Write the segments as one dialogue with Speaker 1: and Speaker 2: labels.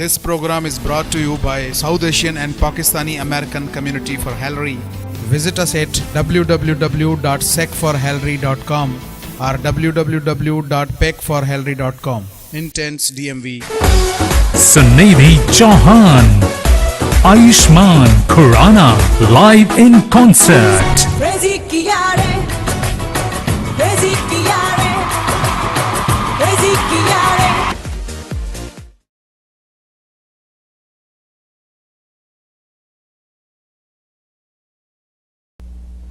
Speaker 1: This program is brought to you by South Asian and Pakistani American Community for Hillary. Visit us at www.secforhillary.com or www.pecforhillary.com. Intense DMV.
Speaker 2: Sunnidhi Chauhan, Ayushman Khurana, live in concert.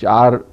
Speaker 3: 4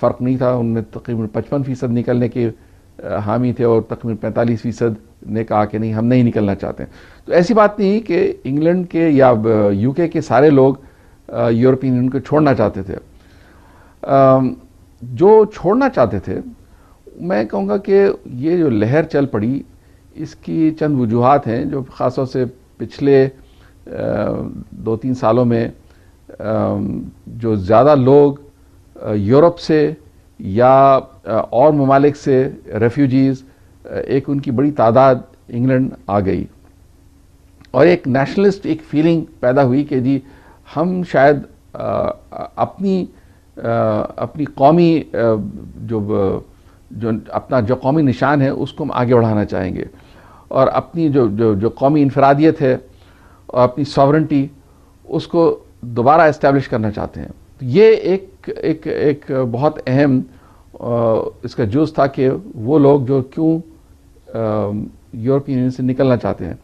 Speaker 3: فرق نہیں تھا. ان میں تقریباً 55% نکلنے کے حامی تھے اور تقریباً 45% نے کہا کہ نہیں ہم نہیں نکلنا چاہتے ہیں. تو ایسی بات نہیں کہ انگلینڈ کے یا یو کے سارے لوگ یورپین یونین کو چھوڑنا چاہتے تھے. جو چھوڑنا چاہتے تھے میں کہوں گا کہ یہ جو لہر چل پڑی اس کی چند وجوہات ہیں جو خاص طور سے پچھلے 2-3 سالوں میں جو زیادہ لوگ یورپ سے یا اور ممالک سے ریفیوجیز ایک ان کی بڑی تعداد انگلینڈ آ گئی اور ایک نیشنلسٹ ایک فیلنگ پیدا ہوئی کہ جی ہم شاید اپنی قومی جو اپنا جو قومی نشان ہے اس کو ہم آگے بڑھانا چاہیں گے اور اپنی جو قومی انفرادیت ہے اور اپنی ساورنٹی اس کو دوبارہ اسٹیبلش کرنا چاہتے ہیں. یہ ایک بہت اہم اس کا جز تھا کہ وہ لوگ جو کیوں یورپین یونین سے نکلنا چاہتے ہیں,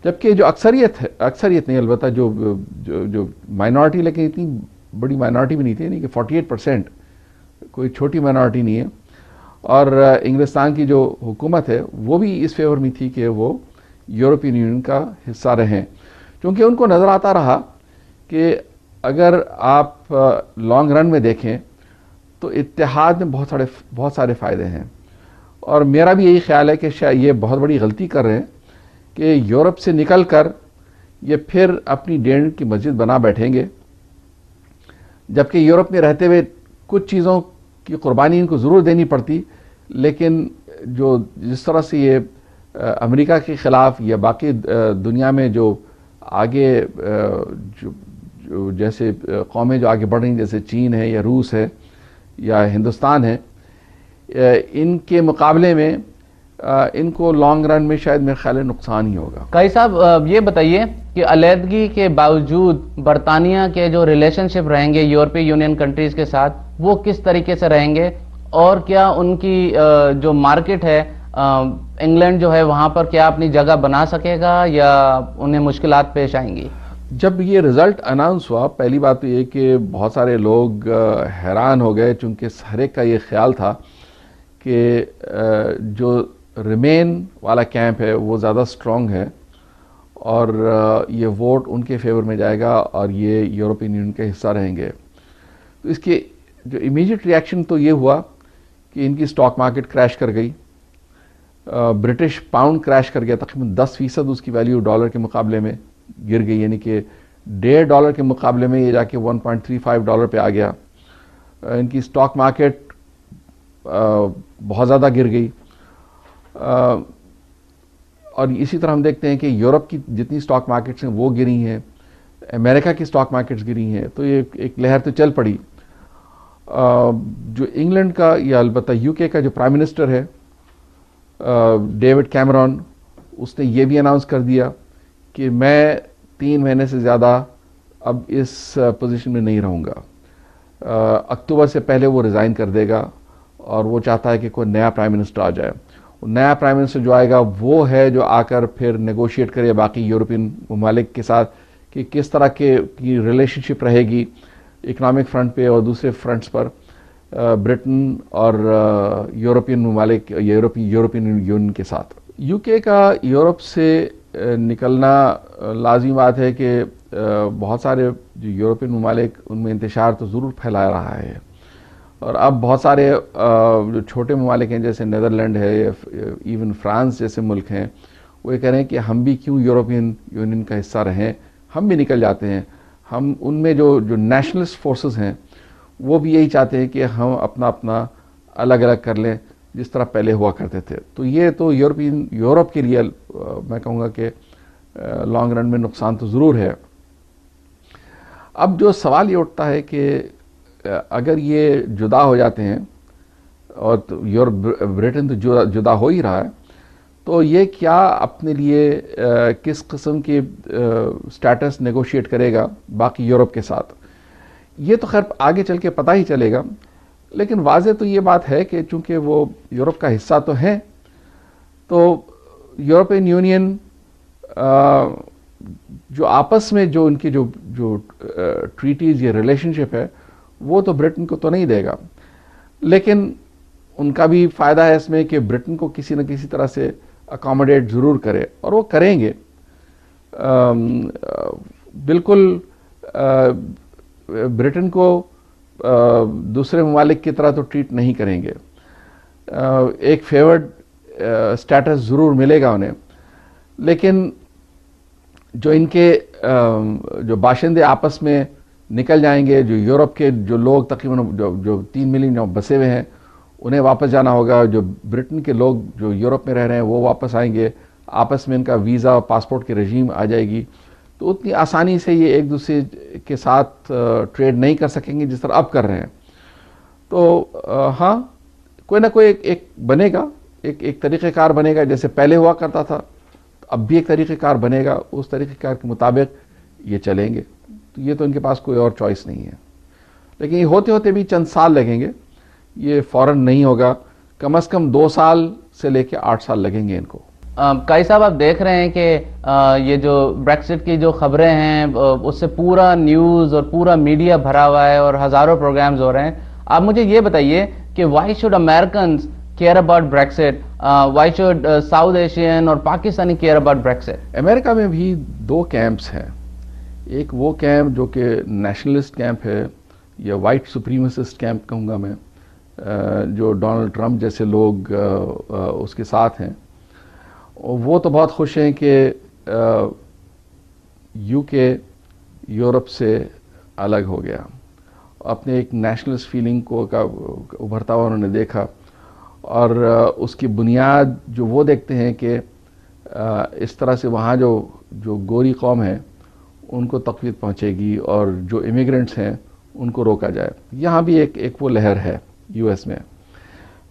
Speaker 3: جبکہ جو اکثریت نہیں البتہ جو مائنورٹی, لیکن اتنی بڑی مائنورٹی بھی نہیں تھی, یعنی کہ 48% کوئی چھوٹی مائنورٹی نہیں ہے. اور انگلستان کی جو حکومت ہے وہ بھی اس فیور میں تھی کہ وہ یورپین یونین کا حصہ رہیں, کیونکہ ان کو نظر آتا رہا کہ اگر آپ لانگ رن میں دیکھیں تو اتحاد میں بہت سارے فائدے ہیں. اور میرا بھی یہی خیال ہے کہ شاید یہ بہت بڑی غلطی کر رہے ہیں کہ یورپ سے نکل کر یہ پھر اپنی ڈینڈ کی مسجد بنا بیٹھیں گے, جبکہ یورپ میں رہتے ہوئے کچھ چیزوں کی قربانی ان کو ضرور دینی پڑتی, لیکن جس طرح سے یہ امریکہ کے خلاف یا باقی دنیا میں جو آگے جیسے قومیں جو آگے بڑھ رہی ہیں جیسے چین ہے یا روس ہے یا ہندوستان ہے, ان کے مقابلے میں ان کو لانگ رن میں شاید میرے خیال ہے نقصان ہی ہوگا.
Speaker 4: قاضی صاحب یہ بتائیے کہ علیحدگی کے باوجود برطانیہ کے جو ریلیشن شپ رہیں گے یورپی یونین کنٹریز کے ساتھ وہ کس طریقے سے رہیں گے, اور کیا ان کی جو مارکیٹ ہے انگلینڈ جو ہے وہاں پر کیا اپنی جگہ بنا سکے گا یا انہیں مشکلات پیش آئیں گی؟
Speaker 3: جب یہ رزلٹ اناؤنس ہوا پہلی بات تو یہ کہ بہت سارے لوگ حیران ہو گئے, چونکہ ہر ایک کا یہ خیال تھا کہ جو ریمین والا کیمپ ہے وہ زیادہ سٹرونگ ہے اور یہ ووٹ ان کے فیور میں جائے گا اور یہ یورپین یونین کا حصہ رہیں گے. تو اس کے جو امیجیٹ ریاکشن تو یہ ہوا کہ ان کی سٹاک مارکیٹ کریش کر گئی, برٹش پاؤنڈ کریش کر گیا, تقریباً 10% اس کی ویلیو ڈالر کے مقابلے میں گر گئی, یعنی کہ $1.5 کے مقابلے میں یہ جا کے $1.35 پہ آ گیا. ان کی سٹاک مارکیٹ بہت زیادہ گر گئی. اور اسی طرح ہم دیکھتے ہیں کہ یورپ کی جتنی سٹاک مارکیٹس ہیں وہ گری ہیں, امریکہ کی سٹاک مارکیٹس گری ہیں, تو یہ ایک لہر تو چل پڑی. جو انگلینڈ کا یا البتہ یو کے کا جو پرائم منسٹر ہے ڈیوڈ کیمرون, اس نے یہ بھی اناؤنس کر دیا کہ میں 3 مہینے سے زیادہ اب اس پوزیشن میں نہیں رہوں گا. اکتوبر سے پہلے وہ ریزائن کر دے گا اور وہ چاہتا ہے کہ کوئی نیا پرائم منسٹر آ جائے. نیا پرائم منسٹر جو آئے گا وہ ہے جو آ کر پھر نیگوشیٹ کرے باقی یورپین ممالک کے ساتھ کہ کس طرح کی ریلیشن شپ رہے گی اکنامک فرنٹ پہ اور دوسرے فرنٹس پر برٹن اور یورپین ممالک یورپین یونین کے ساتھ. یو کے کا یورپ سے نکلنا لازمی بات ہے کہ بہت سارے جو یورپین ممالک ان میں انتشار تو ضرور پھیلا رہا ہے, اور اب بہت سارے جو چھوٹے ممالک ہیں جیسے نیدرلینڈ ہے یا ایون فرانس جیسے ملک ہیں وہ یہ کہہ رہے ہیں کہ ہم بھی کیوں یورپین یونین کا حصہ رہیں, ہم بھی نکل جاتے ہیں. ہم ان میں جو نیشنلسٹ فورسز ہیں وہ بھی یہی چاہتے ہیں کہ ہم اپنا الگ الگ کر لیں جس طرح پہلے ہوا کرتے تھے. تو یہ تو یورپ کے لیے میں کہوں گا کہ لانگ رن میں نقصان تو ضرور ہے. اب جو سوال یہ اٹھتا ہے کہ اگر یہ جدا ہو جاتے ہیں اور برٹن تو جدا ہو ہی رہا ہے, تو یہ کیا اپنے لیے کس قسم کی سٹیٹس نیگوشیٹ کرے گا باقی یورپ کے ساتھ, یہ تو خیر آگے چل کے پتہ ہی چلے گا. لیکن واضح تو یہ بات ہے کہ چونکہ وہ یورپ کا حصہ تو ہیں, تو یورپین یونین جو آپس میں جو ان کی جو ٹریٹیز یا ریلیشن شپ ہے وہ تو برٹن کو تو نہیں دے گا. لیکن ان کا بھی فائدہ ہے اس میں کہ برٹن کو کسی نہ کسی طرح سے اکاموڈیٹ ضرور کرے، اور وہ کریں گے. بالکل برٹن کو دوسرے ممالک کی طرح تو ٹریٹ نہیں کریں گے. ایک فیورڈ سٹیٹس ضرور ملے گا انہیں، لیکن جو ان کے جو باشندے آپس میں نکل جائیں گے، جو یورپ کے جو لوگ تقریباً جو 3 ملین بسے ہوئے ہیں انہیں واپس جانا ہوگا، جو برٹن کے لوگ جو یورپ میں رہ رہے ہیں وہ واپس آئیں گے، آپس میں ان کا ویزا اور پاسپورٹ کی رجیم آ جائے گی، تو اتنی آسانی سے یہ ایک دوسرے کے ساتھ ٹریڈ نہیں کر سکیں گے جس طرح اب کر رہے ہیں. تو ہاں کوئی نہ کوئی ایک بنے گا، ایک طریقہ کار بنے گا جیسے پہلے ہوا کرتا تھا، اب بھی ایک طریقہ کار بنے گا، اس طریقہ کار کے مطابق یہ چلیں گے. تو یہ تو ان کے پاس کوئی اور چوائس نہیں ہے، لیکن یہ ہوتے ہوتے بھی چند سال لگیں گے، یہ فوراً نہیں ہوگا. کم از کم 2 سال سے لے کے 8 سال لگیں گے ان کو.
Speaker 4: قائی صاحب آپ دیکھ رہے ہیں کہ یہ جو بریکسٹ کی جو خبریں ہیں اس سے پورا نیوز اور پورا میڈیا بھرا ہوا ہے اور ہزاروں پروگرامز ہو رہے ہیں. آپ مجھے یہ بتائیے کہ why should Americans care about Brexit, why should South Asian اور پاکستانی کیئر اباؤٹ بریکسٹ؟
Speaker 3: امریکہ میں بھی 2 کیمپس ہیں. ایک وہ کیمپ جو کہ نیشنلسٹ کیمپ ہے یا وائٹ سپریمسسٹ کیمپ کہوں گا میں، جو ڈونلڈ ٹرمپ جیسے لوگ اس کے ساتھ ہیں. وہ تو بہت خوش ہیں کہ یو کے یورپ سے الگ ہو گیا، اپنے ایک نیشنلسٹ فیلنگ کو ابھرتا ہوا انہوں نے دیکھا، اور اس کی بنیاد جو وہ دیکھتے ہیں کہ اس طرح سے وہاں جو گوری قوم ہے ان کو تقویت پہنچے گی اور جو امیگرنٹس ہیں ان کو روکا جائے. یہاں بھی ایک وہ لہر ہے یو ایس میں.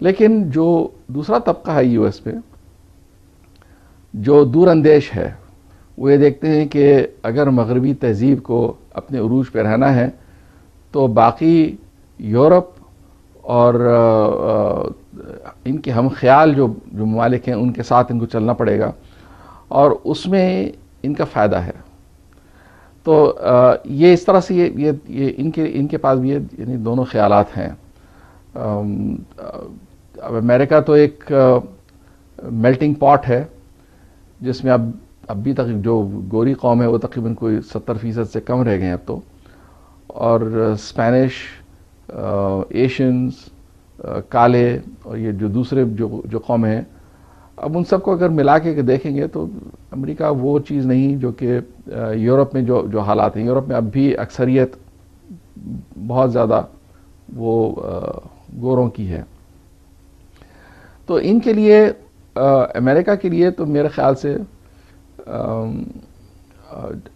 Speaker 3: لیکن جو دوسرا طبقہ ہے یو ایس میں جو دور اندیش ہے، وہ یہ دیکھتے ہیں کہ اگر مغربی تہذیب کو اپنے عروج پہ رہنا ہے تو باقی یورپ اور ان کے ہم خیال جو ممالک ہیں ان کے ساتھ ان کو چلنا پڑے گا، اور اس میں ان کا فائدہ ہے. تو یہ اس طرح سے یہ ان کے پاس بھی یعنی دونوں خیالات ہیں. اب امریکہ تو ایک میلٹنگ پاٹ ہے جس میں اب بھی تک جو گوری قوم ہے وہ تقریباً کوئی 70% سے کم رہ گئے ہیں اب تو، اور اسپینش، ایشینز، کالے اور یہ جو دوسرے جو قومیں ہیں، اب ان سب کو اگر ملا کے دیکھیں گے تو امریکہ وہ چیز نہیں جو کہ یورپ میں جو حالات ہیں. یورپ میں اب بھی اکثریت بہت زیادہ وہ گوروں کی ہے. تو ان کے لیے امریکہ کے لیے تو میرے خیال سے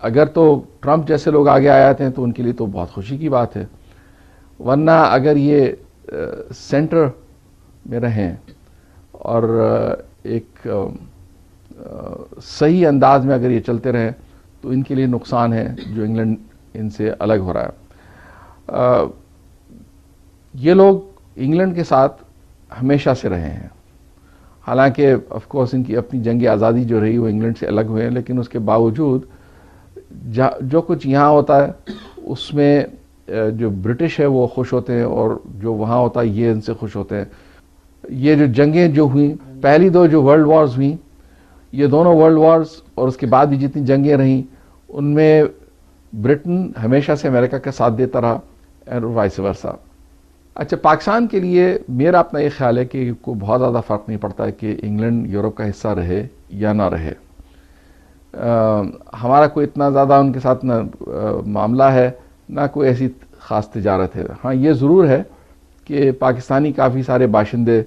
Speaker 3: اگر تو ٹرمپ جیسے لوگ آگے آ جاتے ہیں تو ان کے لیے تو بہت خوشی کی بات ہے، ورنہ اگر یہ سینٹر میں رہیں اور ایک صحیح انداز میں اگر یہ چلتے رہیں تو ان کے لیے نقصان ہے جو انگلینڈ ان سے الگ ہو رہا ہے. یہ لوگ انگلینڈ کے ساتھ ہمیشہ سے رہے ہیں، حالانکہ آف کورس ان کی اپنی جنگ آزادی جو رہی وہ انگلینڈ سے الگ ہوئے ہیں، لیکن اس کے باوجود جو کچھ یہاں ہوتا ہے اس میں جو برٹش ہے وہ خوش ہوتے ہیں، اور جو وہاں ہوتا ہے یہ ان سے خوش ہوتے ہیں. یہ جو جنگیں جو ہوئیں، پہلی 2 جو ورلڈ وارز ہوئیں، یہ دونوں ورلڈ وارز اور اس کے بعد بھی جتنی جنگیں رہیں ان میں برٹن ہمیشہ سے امریکہ کا ساتھ دیتا رہا اور وائس ورسا. اچھا، پاکستان کے لیے میرا اپنا یہ خیال ہے کہ کوئی بہت زیادہ فرق نہیں پڑتا ہے کہ انگلینڈ یورپ کا حصہ رہے یا نہ رہے. ہمارا کوئی اتنا زیادہ ان کے ساتھ نہ معاملہ ہے، نہ کوئی ایسی خاص تجارت ہے. ہاں یہ ضرور ہے کہ پاکستانی کافی سارے باشندے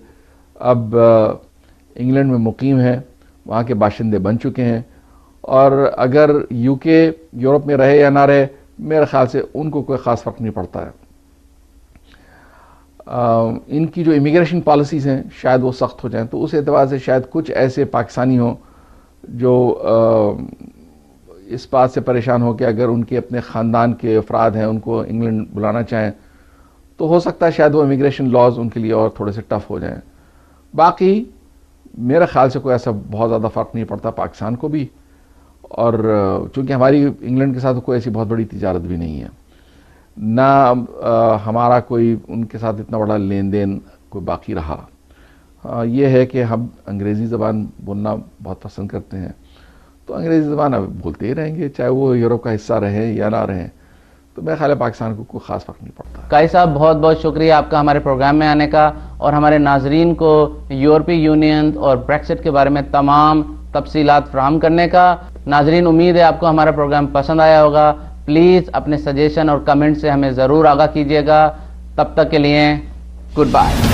Speaker 3: اب انگلینڈ میں مقیم ہیں، وہاں کے باشندے بن چکے ہیں، اور اگر یو کے یورپ میں رہے یا نہ رہے میرے خیال سے ان کو کوئی خاص فرق نہیں پڑتا ہے. ان کی جو امیگریشن پالیسیز ہیں شاید وہ سخت ہو جائیں تو اس اعتبار سے شاید کچھ ایسے پاکستانی ہوں جو اس بات سے پریشان ہو کہ اگر ان کے اپنے خاندان کے افراد ہیں ان کو انگلینڈ بلانا چاہیں تو ہو سکتا ہے شاید وہ امیگریشن لاز ان کے لیے اور تھوڑے سے ٹف ہو جائیں. باقی میرے خیال سے کوئی ایسا بہت زیادہ فرق نہیں پڑتا پاکستان کو بھی، اور چونکہ ہماری انگلینڈ کے ساتھ کوئی ایسی بہت بڑی تجارت بھی نہیں ہے. نہ ہمارا کوئی ان کے ساتھ اتنا بڑا لین دین کوئی باقی رہا. یہ ہے کہ ہم انگریزی زبان بولنا بہت پسند کرتے ہیں، تو انگریزی زبان اب بولتے ہی رہیں گے، چاہے وہ یورپ کا حصہ رہیں یا نہ رہیں. تو میرا خیال ہے پاکستان کو کوئی خاص فرق نہیں پڑتا.
Speaker 4: قاری صاحب بہت بہت شکریہ آپ کا ہمارے پروگرام میں آنے کا، اور ہمارے ناظرین کو یورپی یونین اور بریکسٹ کے بارے میں تمام تفصیلات فراہم کرنے کا. ناظرین، امید ہے آپ کو ہمارا پروگرام پسند آیا ہوگا. پلیز اپنے سجیشن اور کمنٹ سے ہمیں ضرور آگاہ کیجیے گا. تب تک کے لیے گڈ بائے.